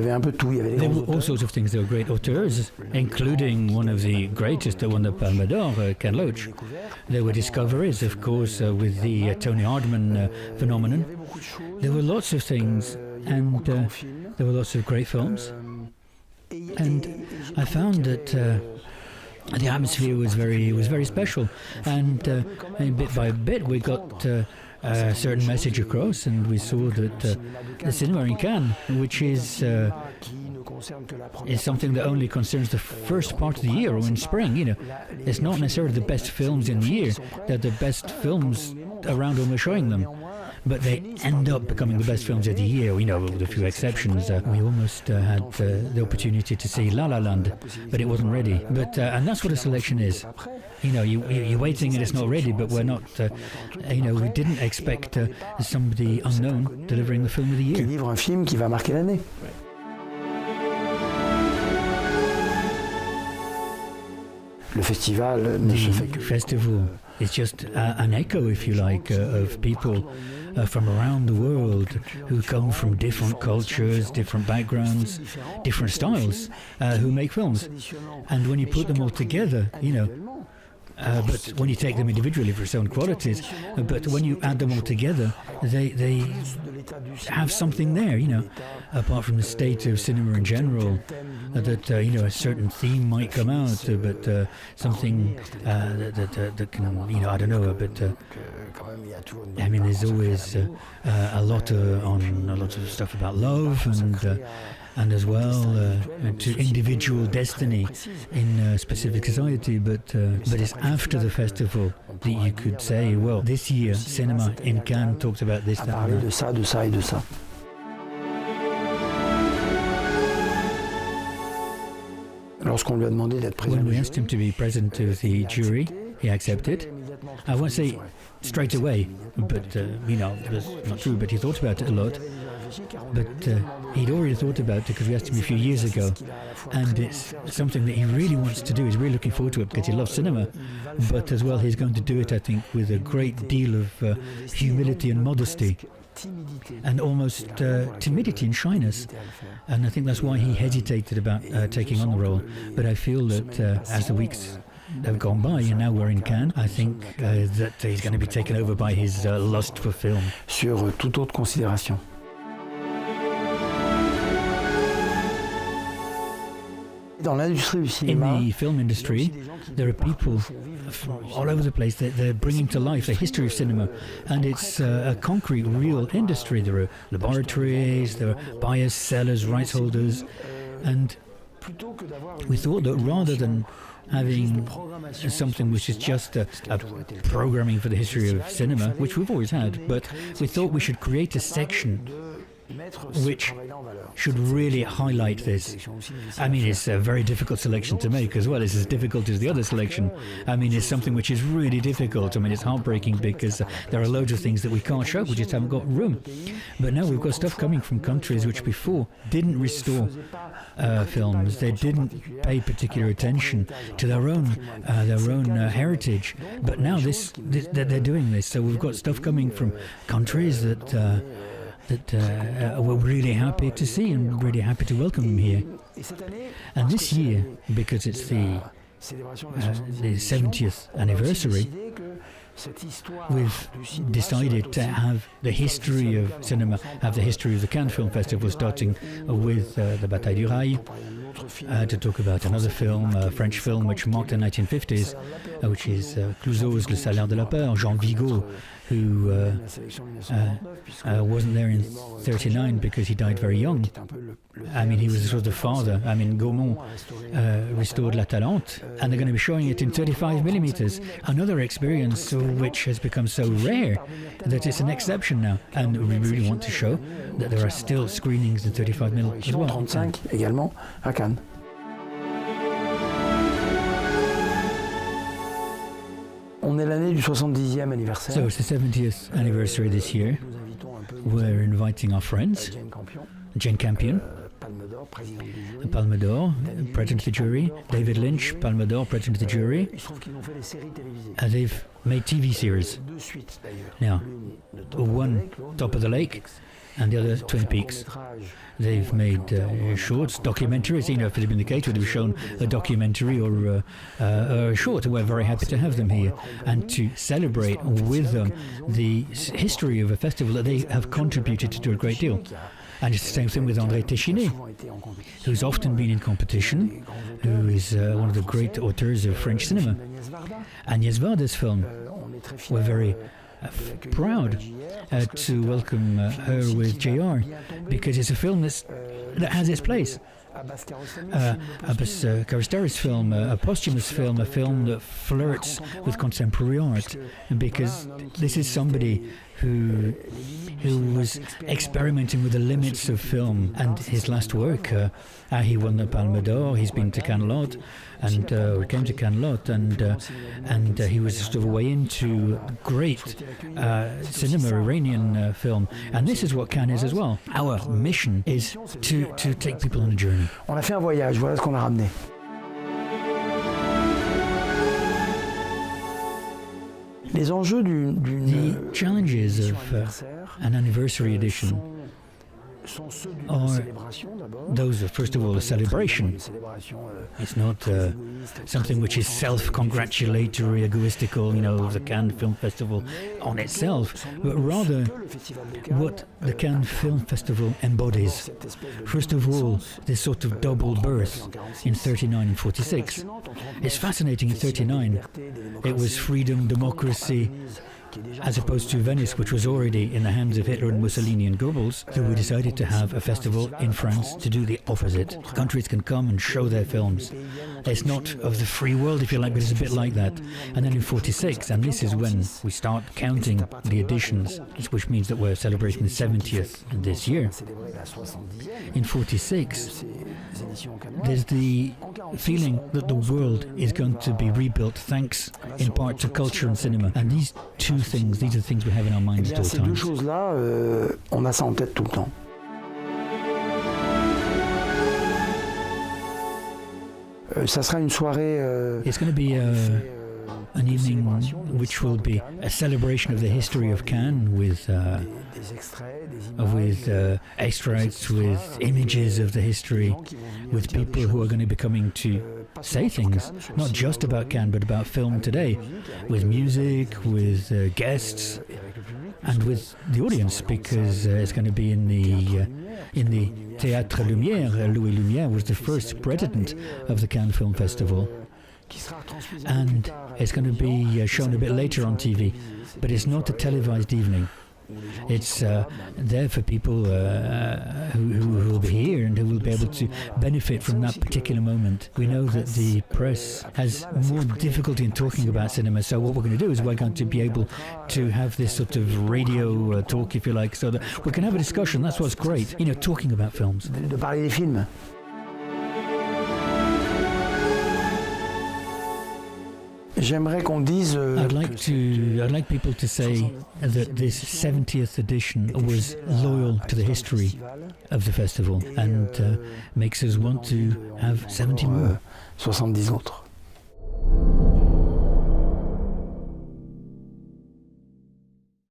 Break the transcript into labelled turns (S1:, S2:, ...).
S1: avait un peu tout. Il y avait les
S2: There
S1: grands
S2: were all
S1: auteurs.
S2: sorts of things. There were great auteurs, including one of the greatest that won the Palme d'Or, Ken Loach. There were discoveries, of course, with the Tony Hardman phenomenon. There were lots of things, and there were lots of great films. And I found that the atmosphere was very special, and bit by bit we got a certain message across, and we saw that the cinema in Cannes, which is something that only concerns the first part of the year or in spring, you know, it's not necessarily the best films in the year. They're the best films around when we're showing them. But they end up becoming the best films of the year, you know, with a few exceptions. We almost had the opportunity to see La La Land, but it wasn't ready. But and that's what a selection is. You know, you're waiting and it's not ready, but we're not, you know, we didn't expect somebody unknown delivering the film of the year.
S1: Qui livre un film qui va marquer l'année. Le festival ne se fait
S2: The
S1: que...
S2: festival is just an echo, if you like, of people from around the world who come from different cultures, different backgrounds, different styles, who make films. And when you put them all together, you know, but when you take them individually for its own qualities, but when you add them all together, they have something there, you know, apart from the state of cinema in general, that, you know, a certain theme might come out, but something that can, you know, I don't know, but I mean, there's always a lot of stuff about love and as well to individual destiny in a specific society, but it's after the festival that you could say, well, this year cinema in Cannes talked about this, that,
S1: Parler
S2: and
S1: de ça, de ça et de ça. Lorsqu'on lui a demandé d'être président
S2: when
S1: du
S2: we asked him to be president of the jury, he accepted. I won't say straight away, but you know, that's not true, but he thought about it a lot. But he'd already thought about it because we asked him a few years ago, and it's something that he really wants to do. He's really looking forward to it because he loves cinema, but as well he's going to do it, I think, with a great deal of humility and modesty, and almost timidity and shyness. And I think that's why he hesitated about taking on the role. But I feel that as the weeks have gone by and now we're in Cannes, I think that he's going to be taken over by his lust for film.
S1: sur toute autre considération. Dans l'industrie du
S2: In
S1: cinéma,
S2: the film industry, there are people all over the place. They're bringing to life the history of cinema, and it's a concrete, real industry. There are laboratories, there are buyers, sellers, rights holders, and we thought that rather than having something which is just a programming for the history of cinema, which we've always had, but we thought we should create a section which should really highlight this. I mean, it's a very difficult selection to make as well. It's as difficult as the other selection. I mean, it's something which is really difficult. I mean, it's heartbreaking because there are loads of things that we can't show. We just haven't got room. But now we've got stuff coming from countries which before didn't restore films. They didn't pay particular attention to their own heritage. But now they're doing this. So we've got stuff coming from countries that we're really happy to see and really happy to welcome them here. And this year, because it's the 70th anniversary, we've decided to have the history of cinema, have the history of the Cannes Film Festival, starting with the Bataille du Rail, to talk about another film, a French film which marked the 1950s, which is Clouzot's Le Salaire de la Peur, Jean Vigo, who wasn't there in 1939 because he died very young. I mean, he was sort of the father. I mean, Gaumont restored La Talente, and they're going to be showing it in 35 millimeters. Another experience which has become so rare that it's an exception now. And we really want to show that there are still screenings in 35 mm as well.
S1: 35 également à Cannes. On est l'année du 70e anniversaire.
S2: So it's the 70th anniversary this year. We're inviting our friends, Jane Campion, Palme d'Or, president of the jury. David Lynch, Palme d'Or, president of the jury. They've made TV series. Now, one Top of the Lake and the other Twin Peaks. They've made shorts, documentaries. You know, if it had been the case, would have shown a documentary or a short. We're very happy to have them here and to celebrate with them the history of a festival that they have contributed to do a great deal. And it's the same thing with André Téchiné, who's often been in competition, who is one of the great auteurs of French cinema. Agnès Varda's film, we're very proud to welcome her with JR, because it's a film that has its place. Abbas Kiarostami's film, a posthumous film, a film that flirts with contemporary art, because this is somebody who was experimenting with the limits of film. And his last work, he won the Palme d'Or. He's been to Cannes and came to Cannes and he was sort of a way into great cinema, Iranian film. And this is what Cannes is as well. Our mission is to take people on a journey.
S1: On a fait un voyage, voilà ce qu'on a ramené. Les enjeux
S2: The challenges of an anniversary edition are those of, first of all, a celebration. It's not something which is self-congratulatory, egoistical, you know, the Cannes Film Festival on itself, but rather what the Cannes Film Festival embodies. First of all, this sort of double birth in 39 and 46. It's fascinating in 39. It was freedom, democracy, as opposed to Venice, which was already in the hands of Hitler and Mussolini and Goebbels. So we decided to have a festival in France to do the opposite. Countries can come and show their films. It's not of the free world, if you like, but it's a bit like that. And then in 46, and this is when we start counting the editions, which means that we're celebrating the 70th this year. In 46, there's the feeling that the world is going to be rebuilt thanks in part to culture and cinema. And these are the things we have in our minds at all
S1: Ces deux
S2: times.
S1: choses-là, on a ça en tête tout le temps. Ça sera une soirée.
S2: It's going to be an evening which will be a celebration of the history of Cannes with extracts, with images of the history, with people who are going to be coming to say things, not just about Cannes, but about film today, with music, with guests, and with the audience, because it's going to be in the Théâtre Lumière. Louis Lumière was the first president of the Cannes Film Festival. And it's going to be shown a bit later on TV, but it's not a televised evening. It's there for people who will be here and who will be able to benefit from that particular moment. We know that the press has more difficulty in talking about cinema, so what we're going to do is we're going to be able to have this sort of radio talk, if you like, so that we can have a discussion. That's what's great, you know, talking about films.
S1: De parler des films. J'aimerais qu'on dise.
S2: I'd like people to say that this 70th edition was loyal to the history of the festival and makes us want to have 70 more.
S1: 70 autres.